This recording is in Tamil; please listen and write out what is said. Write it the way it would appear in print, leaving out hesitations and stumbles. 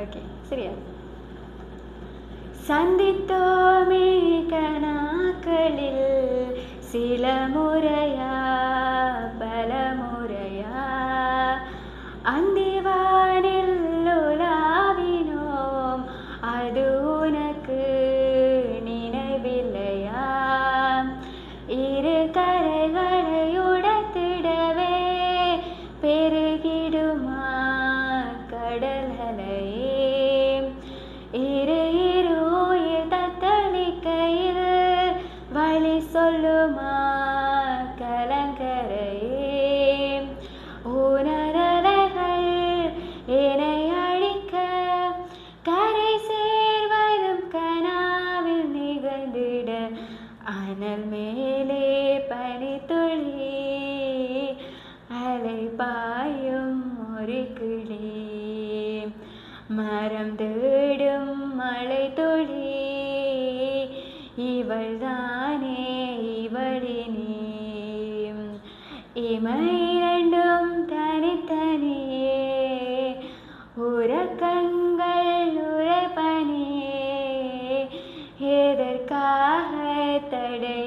ஓகே, சரியா? சந்தித்தோமே கனாக்களில் சில முறையா பல முறையா, அந்திவானில் உலாவினோம், அது உனக்கு நினைவில்லையா? இரு கரைகளை உடைத்திடவே பெருகிடுமா கடல்களையே? இரு இரு உயிர் தத்தளிக்கையில் வழி சொல்லுமா கலங்கரையே? உணரலைகள் என்னை அழிக்க கரை சேர்வதும் கனாவில் நிகழ்ந்திட, அனல் மேலே பனித்துளி அலை பாயும் ஒரு கிளி, மரம் தேடும் மழை துளி, இவள் தானே இவளினி. இமை இரண்டும் தனித்தனியே, உறக்கங்கள் உரைப்பனியே, எதற்காக தடை